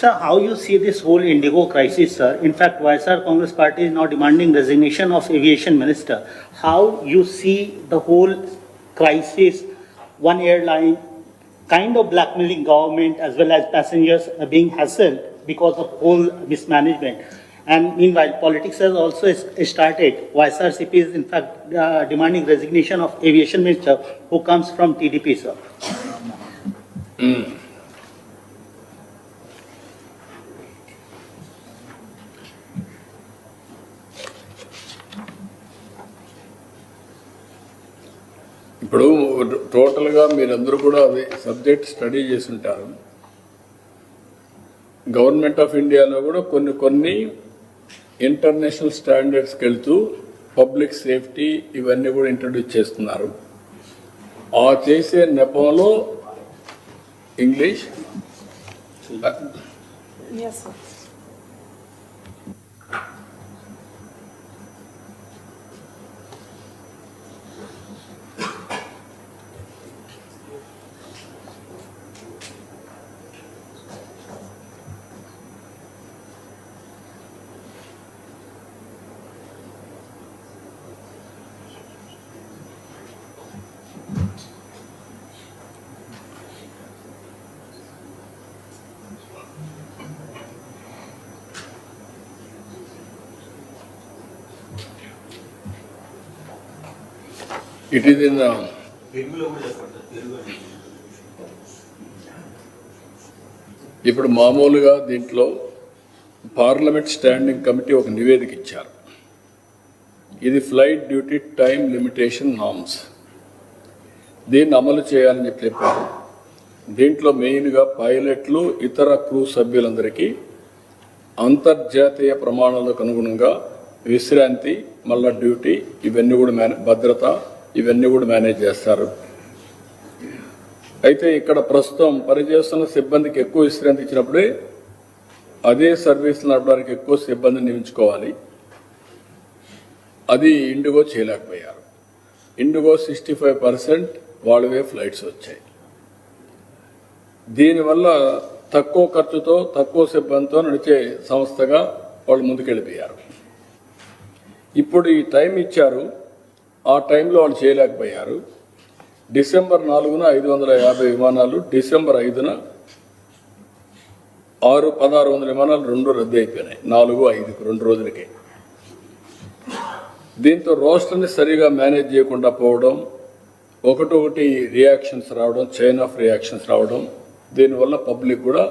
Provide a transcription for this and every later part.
Sir, how you see this whole Indigo crisis, sir? In fact, YSR Congress Party is now demanding resignation of aviation minister. How you see the whole crisis, one airline kind of blackmailing government as well as passengers being hassled because of whole mismanagement. And meanwhile, politics has also started. YSRCP is in fact demanding resignation of aviation minister who comes from TDP, sir. ఇప్పుడు టోటల్గా మీరందరూ కూడా అది subject study చేసి ఉంటారు. Government of ఇండియాలో కూడా కొన్ని ఇంటర్నేషనల్ స్టాండర్డ్స్కి వెళ్తూ పబ్లిక్ సేఫ్టీ ఇవన్నీ కూడా ఇంట్రడ్యూస్ చేస్తున్నారు. ఆ చేసే నెపంలో ఇంగ్లీష్ ఇట్ ఈస్ ఇన్ ఇప్పుడు మామూలుగా దీంట్లో పార్లమెంట్ స్టాండింగ్ కమిటీ ఒక నివేదిక ఇచ్చారు. ఇది flight duty time limitation norms, దీన్ని అమలు చేయాలని చెప్పారు. దీంట్లో మెయిన్గా పైలట్లు ఇతర క్రూ సభ్యులందరికీ అంతర్జాతీయ ప్రమాణాలకు అనుగుణంగా విశ్రాంతి, మళ్ళా డ్యూటీ ఇవన్నీ కూడా భద్రత ఇవన్నీ కూడా మేనేజ్ చేస్తారు. అయితే ఇక్కడ ప్రస్తుతం పనిచేస్తున్న సిబ్బందికి ఎక్కువ విశ్రాంతి ఇచ్చినప్పుడే అదే సర్వీసులు నడపడానికి ఎక్కువ సిబ్బందిని నియమించుకోవాలి. అది ఇండిగో చేయలేకపోయారు. ఇండిగో 65% వాళ్ళవే ఫ్లైట్స్ వచ్చాయి. దీనివల్ల తక్కువ ఖర్చుతో తక్కువ సిబ్బందితో నడిచే సంస్థగా వాళ్ళు ముందుకెళ్ళిపోయారు. ఇప్పుడు ఈ టైం ఇచ్చారు, ఆ టైంలో వాళ్ళు చేయలేకపోయారు. డిసెంబర్ 4న 550 విమానాలు, డిసెంబర్ 5న 1600 విమానాలు రెండు రద్దు అయిపోయినాయి. 4, 5 2 రోజులకే. దీంతో రోస్టర్ని సరిగా మేనేజ్ చేయకుండా పోవడం, ఒకటొకటి రియాక్షన్స్ రావడం, చైన్ ఆఫ్ రియాక్షన్స్ రావడం, దీనివల్ల పబ్లిక్ కూడా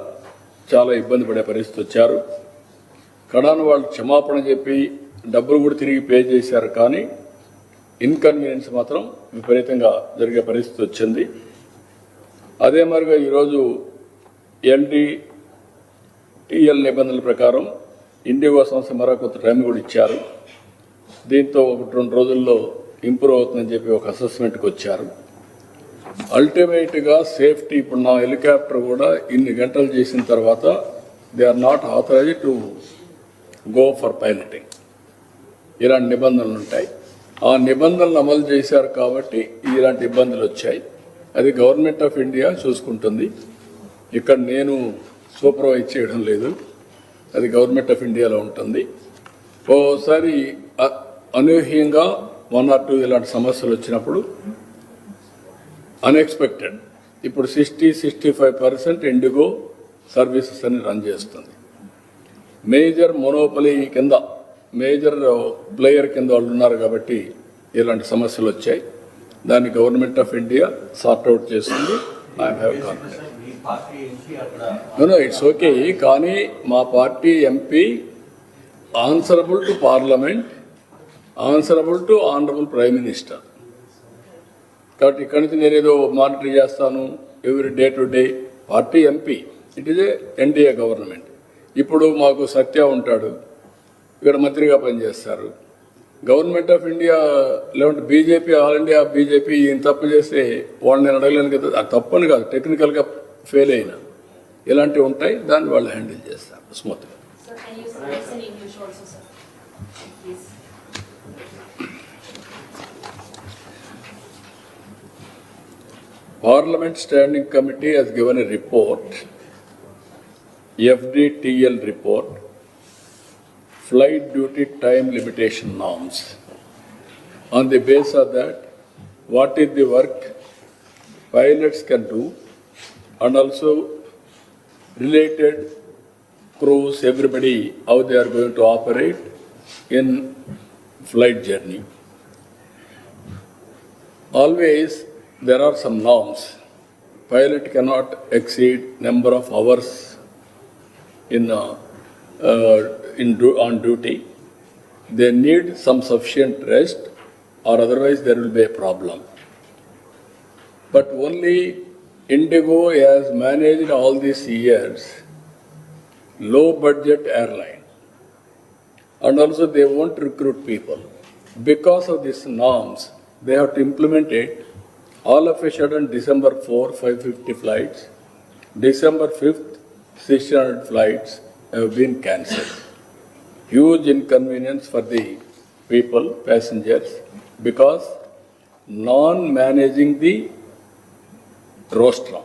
చాలా ఇబ్బంది పడే పరిస్థితి వచ్చారు. కడాన వాళ్ళు క్షమాపణ చెప్పి డబ్బులు కూడా తిరిగి పే చేశారు, కానీ ఇన్కన్వీనియన్స్ మాత్రం విపరీతంగా జరిగే పరిస్థితి వచ్చింది. అదే మరిగా ఈరోజు ఎల్డిటిఎల్ నిబంధనల ప్రకారం ఇండిగో సంస్థ మరో కొంత టైం కూడా ఇచ్చారు. దీంతో 1-2 రోజుల్లో ఇంప్రూవ్ అవుతుందని చెప్పి ఒక అసెస్మెంట్కి వచ్చారు. అల్టిమేట్గా సేఫ్టీ, ఇప్పుడు నా హెలికాప్టర్ కూడా ఇన్ని గంటలు చేసిన తర్వాత they are not authorized to go for piloting. ఇలాంటి నిబంధనలు ఉంటాయి. ఆ నిబంధనలు అమలు చేశారు కాబట్టి ఇలాంటి ఇబ్బందులు వచ్చాయి. అది గవర్నమెంట్ ఆఫ్ ఇండియా చూసుకుంటుంది. ఇక్కడ నేను సూపర్వైజ్ చేయడం లేదు, అది గవర్నమెంట్ ఆఫ్ ఇండియాలో ఉంటుంది. ఓసారి అనూహ్యంగా 1 or 2 ఇలాంటి సమస్యలు వచ్చినప్పుడు అన్ఎక్స్పెక్టెడ్ ఇప్పుడు 60-65% ఇండిగో సర్వీసెస్ అని రన్ చేస్తుంది. మేజర్ మోనోపలీ కింద, మేజర్ ప్లేయర్ కింద వాళ్ళు ఉన్నారు కాబట్టి ఇలాంటి సమస్యలు వచ్చాయి. దాన్ని గవర్నమెంట్ ఆఫ్ ఇండియా సార్ట్అవుట్ చేస్తుంది. I'm have confidence. It's okay, కానీ మా party MP answerable to parliament, answerable to honourable prime minister. కాబట్టి ఇక్కడి నుంచి నేనేదో మానిటర్ చేస్తాను every day to day. Party MP, it is a NDA government. ఇప్పుడు మాకు సత్య ఉంటాడు, ఇక్కడ మంత్రిగా పనిచేస్తారు. గవర్నమెంట్ ఆఫ్ ఇండియా లేదంటే బీజేపీ, ఆల్ ఇండియా బీజేపీ ఈయన తప్పు చేస్తే వాళ్ళని నేను అడగలేను కదా. అది తప్పని కాదు, టెక్నికల్గా ఫెయిల్ అయినా ఇలాంటివి ఉంటాయి, దాన్ని వాళ్ళు హ్యాండిల్ చేస్తారు స్మూత్గా. Parliament Standing Committee has given a report FDTL report, flight duty time limitation norms. On the basis of that, what is the work pilots can do, and also related crews, everybody, how they are going to operate in flight journey. Always there are some norms. Pilot cannot exceed number of hours on duty. They need some sufficient rest, or otherwise there will be a problem. But only Indigo has managed all these years low budget airline, and also they won't recruit people. Because of these norms, they have to implement it. All of a sudden, December 4, 550 flights, December 5th, 600 flights have been cancelled. Huge inconvenience for the people, passengers, because non-managing the rostrum.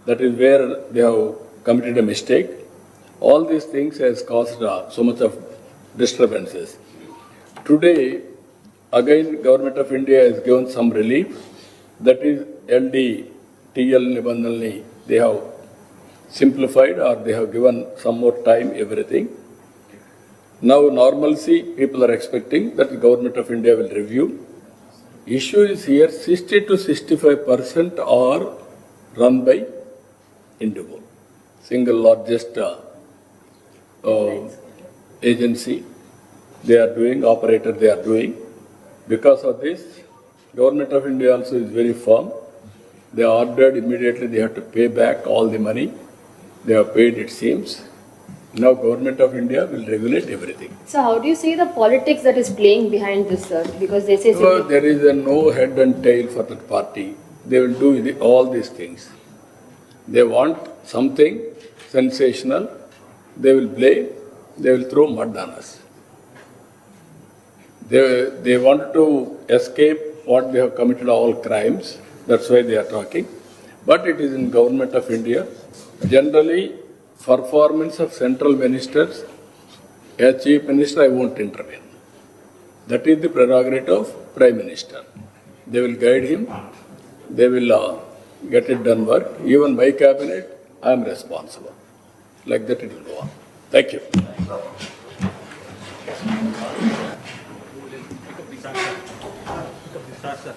That is where they have committed a mistake. All these things has caused so much of disturbances. Today, again, Government of India has given some relief. That is LDTL Nibandhalni, they have simplified, or they have given some more time, everything. Now normalcy, people are expecting that the Government of India will review. Issue is here, 60 to 65% are run by Indigo, single largest agency. They are doing, operator they are doing. Because of this, Government of India also is very firm. They ordered immediately they have to pay back all the money. They have paid, it seems. Now Government of India will regulate everything. So how do you see the politics that is playing behind this, sir? Because they say So there is no head and tail for that party. They will do all these things. They want something sensational. They will blame. They will throw mud on us. They want to escape what they have committed, all crimes. That's why they are talking. But it is in Government of India. Generally, performance of central ministers, as Chief Minister, I won't intervene. That is the prerogative of Prime Minister. They will guide him. They will get it done work. Even my cabinet, I am responsible. Like that it will go on. Thank you. Sir.